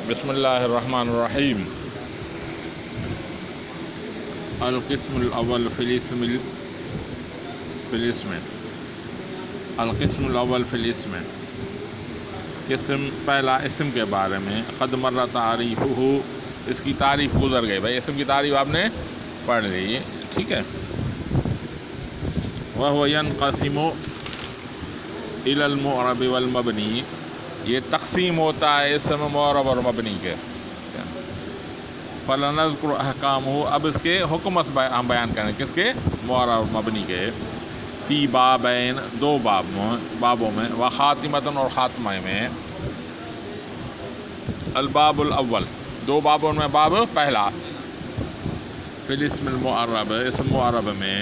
بسم اللہ الرحمن الرحیم. القسم الاول فی الاسم القسم الاول فی الاسم. قسم پہلا اسم کے بارے میں. قد مر تعریفہ، اس کی تعریف گزر گئی. بھائی اسم کی تعریف آپ نے پڑھ لی، ٹھیک ہے. وَهُوَ يَنْقَسِمُ إِلَى الْمُعْرَبِ وَالْمَبْنِي، یہ تقسیم ہوتا ہے اسم معرب اور مبنی کے. فَلَنَذْكُرُ أَحْكَامُهُ، اب اس کے حکم ہم بیان کریں. کس کے؟ معرب اور مبنی کے. فی بابین، دو بابوں میں. وخاتمۃ، اور خاتمہ میں. الباب الاول، دو بابوں میں. باب پہلا فی الاسم المعرب، اسم معرب میں.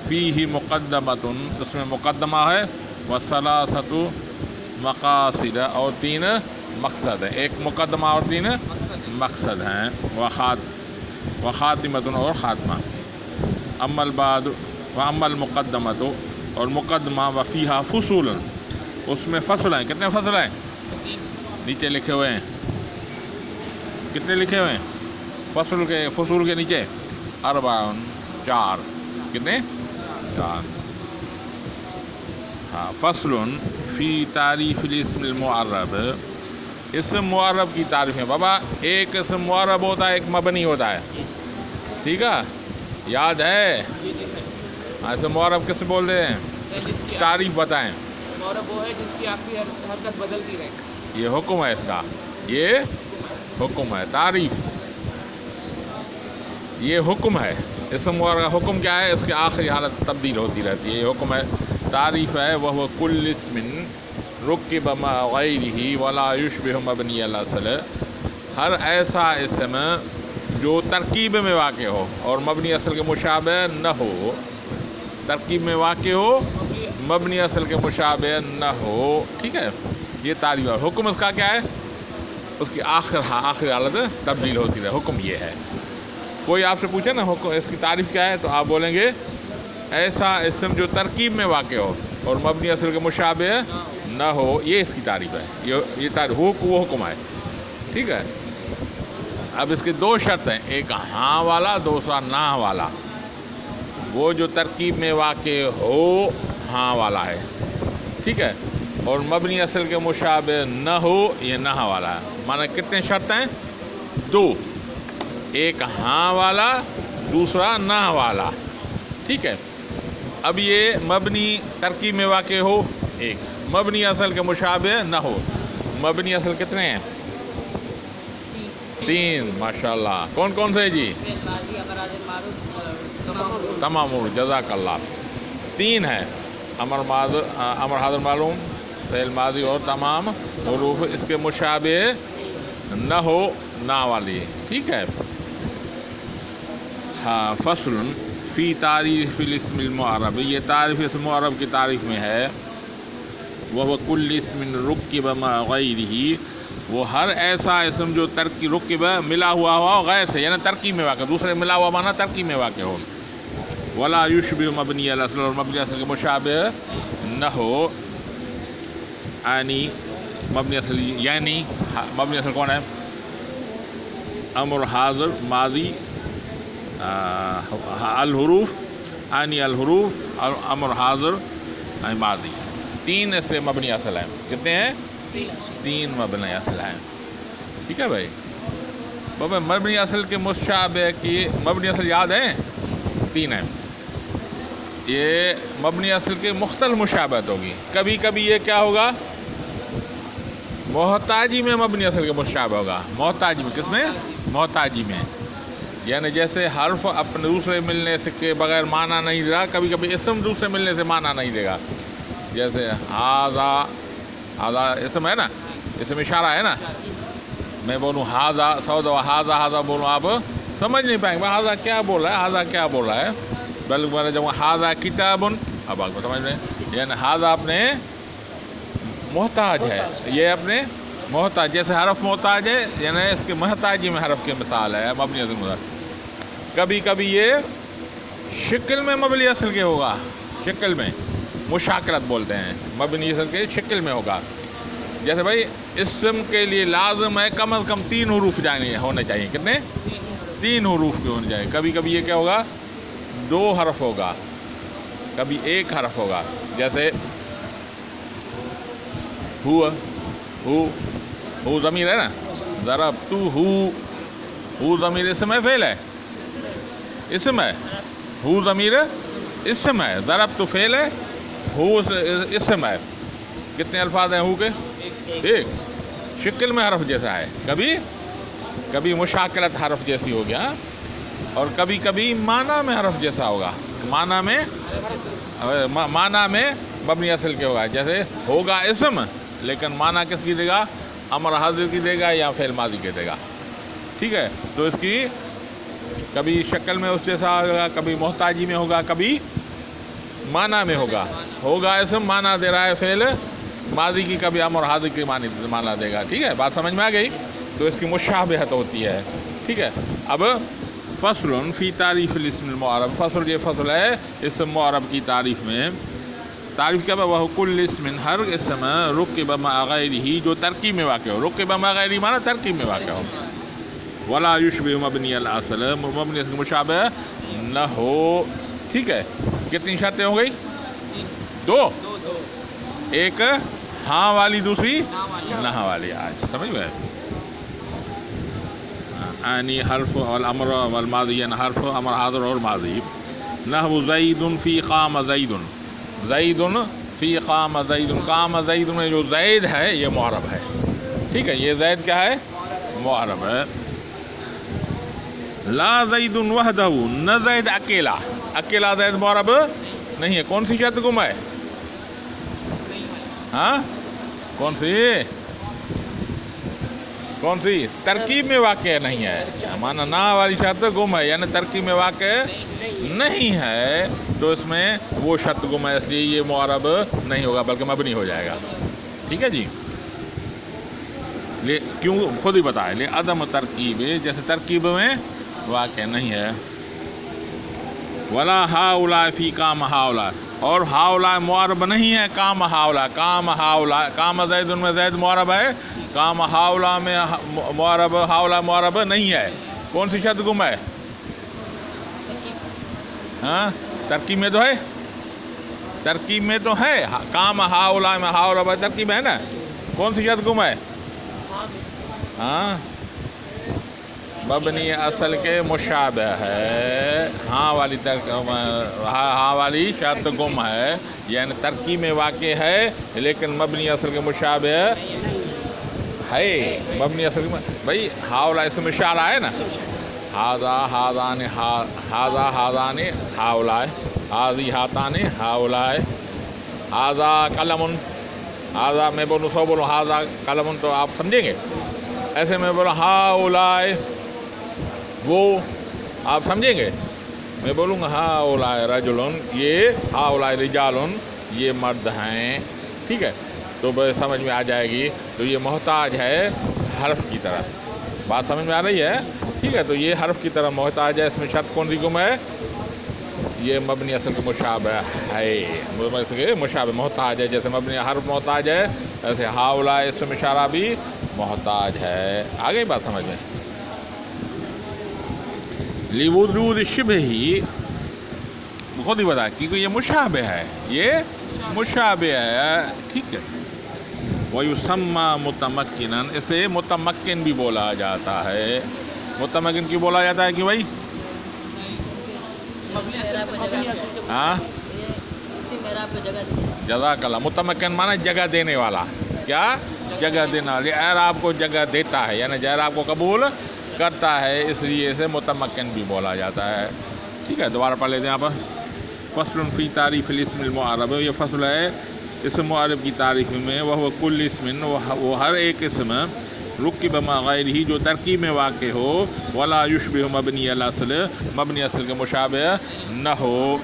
فیہ مقدمۃ، اس میں مقدمہ ہے. وثلاثۃ مقاصد، اور تین مقصد ہیں. ایک مقدمہ اور تین مقصد ہیں. وخاتمۃ، اور خاتمہ. اما البعد واما المقدمۃ، اور مقدمہ. وفیہا فصول، اس میں فصل ہیں. کتنے فصل ہیں؟ نیچے لکھے ہوئے ہیں. کتنے لکھے ہوئے ہیں؟ فصول کے نیچے اربعون، چار. کتنے؟ چار. ہاں. فصل فی تعریف الاسم المعرب، اسم معرب کی تعریف ہے. بابا ایک اسم معرب ہوتا ہے، ایک مبنی ہوتا ہے. ٹھیک ہے، یاد ہے؟ اسم معرب کس بولتے ہیں؟ تعریف بتائیں. معرب وہ ہے جس کی آخری حرکت بدلتی رہے. یہ حکم ہے اس کا، یہ حکم ہے. تعریف یہ حکم ہے. اسم معرب کا حکم کیا ہے؟ اس کی آخری حالت تبدیل ہوتی رہتی ہے، یہ حکم ہے. تعریف ہے وہ کل اسم رکب مع غیرہ ولا یشبہ مبنی الاصل، ہر ایسا اسم جو ترکیب میں واقع ہو اور مبنی اصل کے مشابہ نہ ہو. ترکیب میں واقع ہو، مبنی اصل کے مشابہ نہ ہو. ٹھیک ہے، یہ تعریف ہے. حکم اس کا کیا ہے؟ اس کی آخری حالت تبدیل ہوتی رہے. حکم یہ ہے. کوئی آپ سے پوچھے نا حکم اس کی تعریف کیا ہے، تو آپ بولیں گے ایسا اسم جو ترکیب میں واقع ہو اور مبنی اصل کے مشابہ نہ ہو، یہ اس کی تعریف ہے. یہ تعریف وہ حکم ہے. ٹھیک ہے. اب اس کے دو شرط ہیں، ایک ہاں والا، دوسرا نہ والا. وہ جو ترکیب میں واقع ہو ہاں والا ہے، ٹھیک ہے، اور مبنی اصل کے مشابہ نہ ہو، یہ نہ والا ہے. مانا کتنے شرط ہیں؟ دو. ایک ہاں والا، دوسرا نہ والا. ٹھیک ہے. اب یہ مبنی ترکیب میں واقع ہو، ایک. مبنی اصل کے مشابہ نہ ہو. مبنی اصل کتنے ہیں؟ تین. ماشاءاللہ. کون کون سے جی؟ تمام. جزاک اللہ. تین ہیں. امر حاضر معلوم، فعل ماضی، اور تمام حروف اس کے مشابہ نہ ہو، نہ والی. ٹھیک ہے. ہاں. فصل فی تعریف الاسم المعرب، یہ تعریف اسم معرب کی تعریف میں ہے. وہ کل اسم رکب مع غیرہ، وہ ہر ایسا اسم جو رکب ملا ہوا ہو غیر سے، یعنی ترکیب میں واقع. دوسرے ملا ہوا مانا ترکیب میں واقع ہو. ولا یشبہ مبنی الاصل، اور مبنی اصل کے مشابہ نہ ہو. یعنی مبنی اصل کون ہے؟ امر حاضر ماضی، الحروف، یعنی الحروف، اور امر حاضر ماضی. تین ایسے مبنی اصل ہیں. کتنے ہیں؟ تین مبنی اصل ہیں. ٹھیک ہے بھائی. بابا مبنی اصل کے مشابہ کی مبنی اصل یاد ہیں؟ تین ہیں. یہ مبنی اصل کے مختلف مشابہت ہوگی. کبھی کبھی یہ کیا ہوگا؟ محتاجی میں مبنی اصل کے مشابہ ہوگا. محتاجی میں. کس میں؟ محتاجی میں. یعنی جیسے حرف اپنے دوسرے ملنے سے کے بغیر معنی نہیں دے گا، کبھی کبھی اسم دوسرے ملنے سے معنی نہیں دے گا. جیسے ہاذا اسم ہے نا، اسم اشارہ ہے نا. میں بولوں ہاذا سودا، ہاذا بولوں، آپ سمجھ نہیں پائیں گے ہاذا کیا بول رہا ہے، ہاذا کیا بول رہا ہے. بلکہ میں نے جب ہاذا کتاب، اب آپ کو سمجھ رہے ہیں. یعنی ہاذا اپنے محتاج ہے، یہ اپنے محتاج. جیسے حرف محتاج ہے، یعنی اس کے محتاجی میں حرف کی مثال ہے مبنی اصل محتاج. کبھی کبھی یہ شکل میں مبنی اصل کے ہوگا. شکل میں مشاکلت بولتے ہیں، مبنی اصل کے شکل میں ہوگا. جیسے بھائی اسم کے لیے لازم ہے کم از کم 3 حروف ہونے چاہیے. کتنے؟ 3 حروف کے ہونے چاہیے. کبھی کبھی یہ کیا ہوگا 2 حرف ہوگا, کبھی 1 حرف ہوگا. جیسے ہو ضمیر ہے نا, ضربت ہو ضمیر اسم ہے فعل ہے؟ اسم ہے. ہو ضمیر اسم ہے, ضربت فعل ہے, ہو اسم ہے. کتنے الفاظ ہیں ہو کے؟ 1. شکل میں حرف جیسا ہے, کبھی مشاکلت حرف جیسی ہو گیا, اور کبھی کبھی معنی میں حرف جیسا ہوگا. معنی میں مبنی اصل کے ہوگا. جیسے ہوگا اسم لیکن معنی کس کی دے گا؟ امر حاضر کی دے گا یا فعل ماضی کے دے گا. ٹھیک ہے, تو اس کی کبھی شکل میں اس جیسا ہوگا, کبھی محتاجی میں ہوگا, کبھی معنی میں ہوگا. ہوگا اسم معنی دے رہا ہے فعل ماضی کی, کبھی امر حاضر کی معنی دے گا. ٹھیک ہے, بات سمجھ میں آ گئی؟ تو اس کی مشابہت ہوتی ہے. ٹھیک ہے, اب فصل فی تعریف الاسم المعرب. فصل یہ فصل ہے اسم معرب کی تعریف میں. تعریف کیا ہے؟ وہ کل اسم, ہر اسم رکب مع غیرہ جو ترکیب میں واقع ہو. رکب مع غیرہ معنی ترکیب میں واقع ہو. ولا یشبہ مبنی الاصل, مبنی اصل مشابہ نہ ہو. ٹھیک ہے, کتنی شرطیں ہو گئی؟ 2. ایک ہاں والی, دوسری نہ والی. آج سمجھ گئے؟ آنی حرف والامر والماضی, یعنی حرف امر حاضر اور ماضی. نحو زید فی قام زید, زید فی قام زید. قام زید میں جو زید ہے یہ معرب ہے. ٹھیک ہے, یہ زید کیا ہے؟ معرب ہے. لا زید وحدہ, نہ زید اکیلا. اکیلا زید معرب نہیں ہے. کون سی شرط گم ہے؟ ہاں کون سی؟ ترکیب میں واقع نہیں ہے. مانا نا والی شرط گم ہے, یعنی ترکیب میں واقع نہیں ہے, تو اس میں وہ شرط گم ہے, اس لیے یہ معرب نہیں ہوگا بلکہ مبنی ہو جائے گا. ٹھیک ہے جی, کیوں خود ہی بتائے. لے عدم ترکیب, جیسے ترکیب میں واقع نہیں ہے. ولا ہاؤلا فی کام ہاؤلا, اور ہاؤلا معرب نہیں ہے کام ہاؤلا. کام ہاؤلا, کام زید میں زید معرب ہے, کام ہاؤلا میں معرب, ہاؤلا معرب نہیں ہے. کون سی شرط گم ہے؟ ہاں ترکیب میں تو ہے, ترکیب میں تو ہے. کام ہاؤلا میں ہاؤلا ترکیب ہے نا. کون سی شرط گم ہے؟ ہاں مبنی اصل کے مشابہ ہے. ہاں والی شرط گم ہے, یعنی ترکیب میں واقع ہے لیکن مبنی اصل کے مشابہ ہے. مبنی اصل کے بھائی ہاؤلا اس میں اشارہ ہے نا. ہاذا ہاذان, ہاذا ہاذان ہاؤلا, ہاذی ہاتان ہاؤلا. ہاذا قلم, ہاذا میں بولوں 100 بولوں ہاذا قلم تو آپ سمجھیں گے. ایسے میں بولوں ہاؤلا وہ آپ سمجھیں گے. میں بولوں گا ہاؤلا رجلن, یہ ہاؤلا رجالن یہ مرد ہیں. ٹھیک ہے, تو بس سمجھ میں آ جائے گی. تو یہ محتاج ہے حرف کی طرف. بات سمجھ میں آ رہی ہے؟ ٹھیک ہے, تو یہ حرف کی طرح محتاج ہے. اس میں شرط کون سی گم ہے؟ یہ مبنی اصل کے مشابہ ہے. مبنی اصل کے مشابہ محتاج ہے. جیسے مبنی حرف محتاج ہے ایسے ہاؤلا اس میں اشارہ بھی محتاج ہے. آگے بات سمجھ میں. لِوُجُودِ شِبْهِ, خود ہی بتا کیونکہ یہ مشابہ ہے, یہ مشابہ ہے. ٹھیک ہے, وَيُسَمَّى مُتَمَكِّنًا, اسے متمکن بھی بولا جاتا ہے. متمکن کیوں بولا جاتا ہے؟ کیوں بھائی؟ ہاں جزاک اللہ. متمکن مانا جگہ دینے والا. کیا؟ جگہ دینا والا. اعراب کو جگہ دیتا ہے, یعنی اعراب کو قبول کرتا ہے, اس لیے اسے متمکن بھی بولا جاتا ہے. ٹھیک ہے, دوبارہ پڑھ لیتے ہیں یہاں پر. فصل فی تعریف الاسم المعرب, یہ فصل ہے اسم معرب کی تعریف میں. وہ کل اسم, وہ ہر ایک اسم رکب مع غیرہ جو ترکیب میں واقع ہو. ولا یشبہ مبنی الاصل, مبنی اصل کے مشابہ نہ ہو.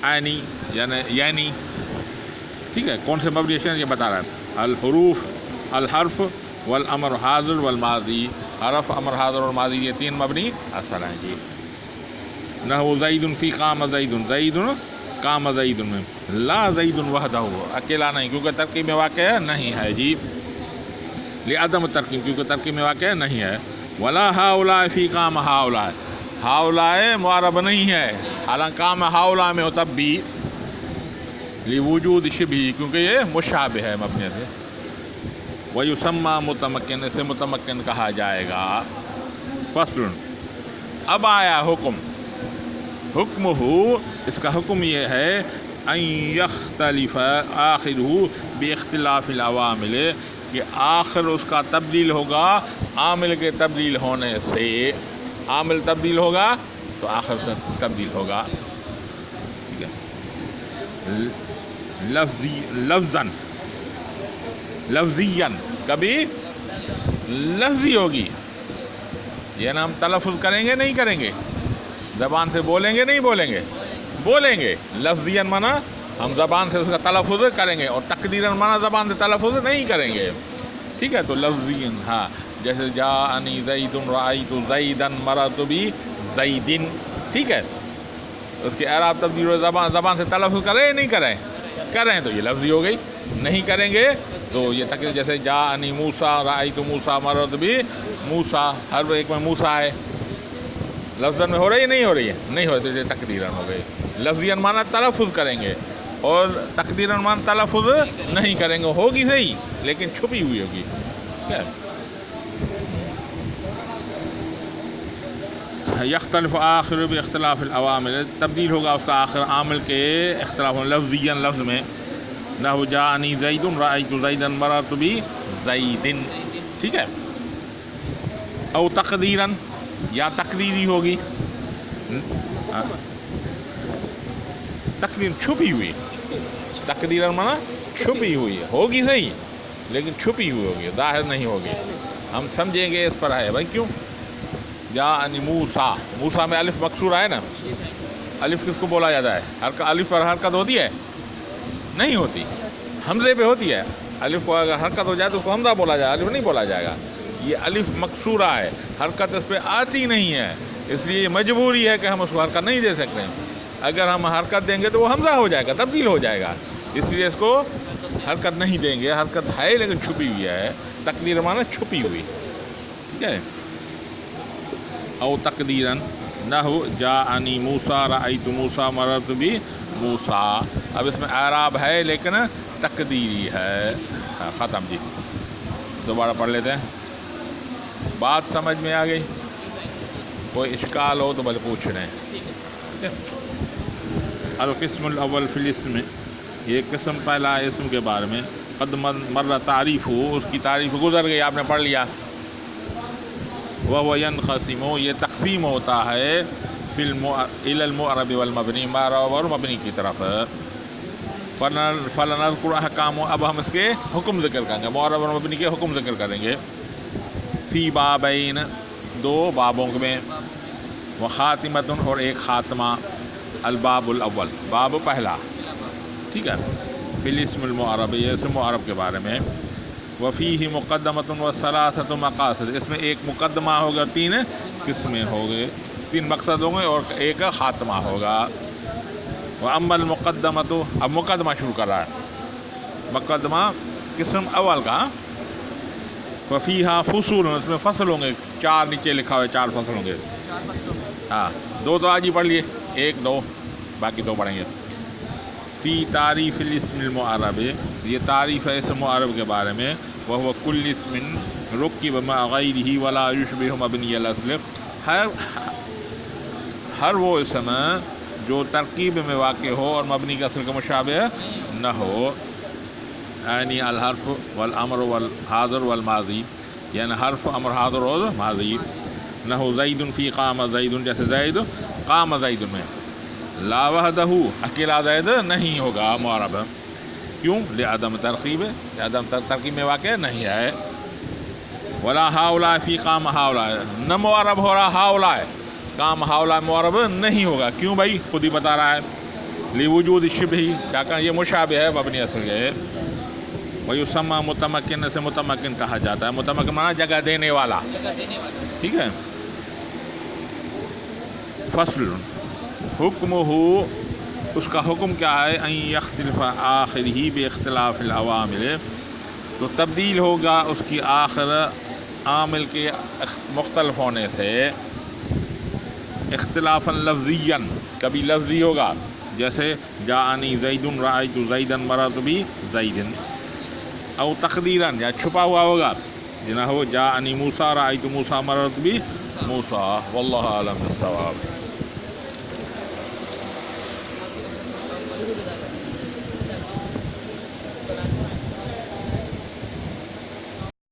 یعنی ٹھیک ہے, کون سے مبنی اصل یہ بتا رہا ہے. الحرف والامر حاضر والماضی, حرف امر حاضر اور ماضی یہ 3 مبنی اصل ہیں جی. نحو زید فی قام زید, زید قام زید میں لا زید وحدہ، اکیلا نہیں کیونکہ ترکیب میں واقع نہیں ہے جی، لعدم ترکیب کیونکہ ترکیب میں واقع نہیں ہے، ولا ہاؤلاء فی قام ہاؤلاء، ہاؤلاء معرب نہیں ہے، حالانکہ قام ہاؤلاء میں ہو تب بھی، لوجود شبہ کیونکہ یہ مشابہ ہے مبنی سے، ویسمى متمکن، اسے متمکن کہا جائے گا۔ فصل، اب آیا حکم، حکمہ، اس کا حکم یہ ہے ان یختلف آخرہ باختلاف العوامل، کہ آخر اس کا تبدیل ہوگا عامل کے تبدیل ہونے سے، عامل تبدیل ہوگا تو آخر سے تبدیل ہوگا، ٹھیک ہے، لفظیاً کبھی لفظی ہوگی، یہ نا ہم تلفظ کریں گے نہیں کریں گے، زبان سے بولیں گے نہیں بولیں گے، بولیں گے، لفظیاً مانا ہم زبان سے اس کا تلفظ کریں گے، اور تقدیراً مانا زبان سے تلفظ نہیں کریں گے، ٹھیک ہے، تو لفظیاً، ہاں، جیسے جاءنی زید رأیت زیدا مررت بزید، ٹھیک ہے، اس کے اعراب تبدیل ہو، زبان سے تلفظ کریں نہیں کریں، کریں تو یہ لفظی ہو گئی، نہیں کریں گے تو یہ تقدیر، جیسے جاءنی موسیٰ رأیت موسیٰ مررت بموسیٰ، ہر ایک میں موسیٰ ہے، لفظاً میں ہو رہی ہے نہیں ہو رہی ہے، نہیں ہو رہی تو یہ تقدیراً ہو گئی، لفظیاً مانا تلفظ کریں گے، اور تقدیراً مانا تلفظ نہیں کریں گے، ہوگی صحیح لیکن چھپی ہوئی ہوگی، ٹھیک ہے۔ یختلف آخر باختلاف العوامل، تبدیل ہوگا اس کا آخر عامل کے اختلاف، لفظیاً لفظ میں، نحو جاءنی زید رأیت زیدا مررت بزید، ٹھیک ہے، او تقدیراً، یا تقدیری ہوگی، تقدیر چھپی ہوئی، تقدیراً مانا چھپی ہوئی، ہوگی صحیح لیکن چھپی ہوئی ہوگی، ظاہر نہیں ہوگی، ہم سمجھیں گے اس پر ہے بھائی، کیوں؟ جاءنی موسیٰ، موسیٰ میں الف مکسور ہے نا، الف کس کو بولا جاتا ہے؟ الف پر حرکت ہوتی ہے؟ نہیں ہوتی، حمزے پہ ہوتی ہے، الف کو اگر حرکت ہو جائے تو اس کو حمزہ بولا جائے، الف نہیں بولا جائے گا، یہ الف مکسورہ ہے، حرکت اس پہ آتی نہیں ہے، اس لیے مجبوری ہے کہ ہم اس کو حرکت نہیں دے سکتے ہیں، اگر ہم حرکت دیں گے تو وہ حمزہ ہو جائے گا، تبدیل ہو جائے گا، اس لیے اس کو حرکت نہیں دیں گے، حرکت ہے لیکن چھپی ہوئی ہے، تقدیر مانا چھپی ہوئی، ٹھیک ہے، او تقدیراً نحو جاءنی موسیٰ رأیت موسیٰ مررت بموسیٰ، اب اس میں اعراب ہے لیکن تقدیری ہے، ختم جی، دوبارہ پڑھ لیتے ہیں، بات سمجھ میں آ گئی؟ کوئی اشکال ہو تو بھلے پوچھ رہے ہیں۔ القسم الاول فی الاسم، یہ قسم پہلا اسم کے بارے میں، قد مر تعریف ہو، اس کی تعریف گزر گئی، آپ نے پڑھ لیا، وَهُوَ يَنْقَسِمُ، یہ تقسیم ہوتا ہے، إِلَى الْمُعْرَبِ وَالْمَبْنِي، معرب اور مبنی کی طرف، فَلَنَذْكُرُ أَحْكَامُ، اب ہم اس کے حکم ذکر کریں گے، معرب اور مبنی کے حکم ذکر کریں گے، فی بابین، دو بابوں میں، وخاتمۃ، اور ایک خاتمہ، الباب الاول، باب پہلا، ٹھیک ہے، فی الاسم المعرب، یہ اسم معرب کے بارے میں، وفیہ مقدمۃ وثلاثۃ مقاصد، اس میں ایک مقدمہ ہوگا، تین قسمیں ہو گئے، تین مقصد ہوں گے اور ایک خاتمہ ہوگا، واما المقدمۃ، اب مقدمہ شروع کر رہا ہے، مقدمہ قسم اول کا، وفیہا فصول، اس میں فصل ہوں گے، چار نیچے لکھا ہوا ہے، چار فصل ہوں گے، ہاں، دو تو آج ہی پڑھ لیے، ایک دو باقی دو پڑھیں گے، فی تعریف الاسم المعرب، یہ تعریف ہے اسم معرب کے بارے میں، وہو کل اسم رکب مع غیرہ ولا یشبہ مبنی الاصل، ہر وہ اسم جو ترکیب میں واقع ہو اور مبنی کے اصل کا مشابہ نہ ہو، یعنی الحرف والامر والحاضر والماضی، یعنی حرف، امر، حاضر اور ماضی، نحو زید فی قام زید، جیسے زید قام زید میں، لا وحدہ، اکیلا زید نہیں ہوگا معرب، کیوں؟ لعدم ترکیب، عدم ترکیب میں واقع نہیں ہے، ولا ہاؤلاء فی قام ہاؤلاء، نہ معرب ہو رہا ہاؤلاء، قام ہاؤلاء معرب نہیں ہوگا، کیوں بھائی؟ خود ہی بتا رہا ہے، لوجود شبہ، کیا کہا، یہ مشابہ ہے مبنی اصل کے، ویسمى متمکن، سے متمکن کہا جاتا ہے، متمکن مانا جگہ دینے والا، ٹھیک ہے، فصل، حکمہ، اس کا حکم کیا ہے؟ ان یختلف آخرہ باختلاف العوامل، تو تبدیل ہوگا اس کی آخر عامل کے مختلف ہونے سے، اختلافا لفظیا، کبھی لفظی ہوگا جیسے جاءنی زید رأیت زیدا مررت بزید، او تقدیرا یا چھپا ہوا ہوگا جنہو جاءنی موسیٰ رأیت موسیٰ مررت بموسیٰ، واللہ اعلم بالصواب۔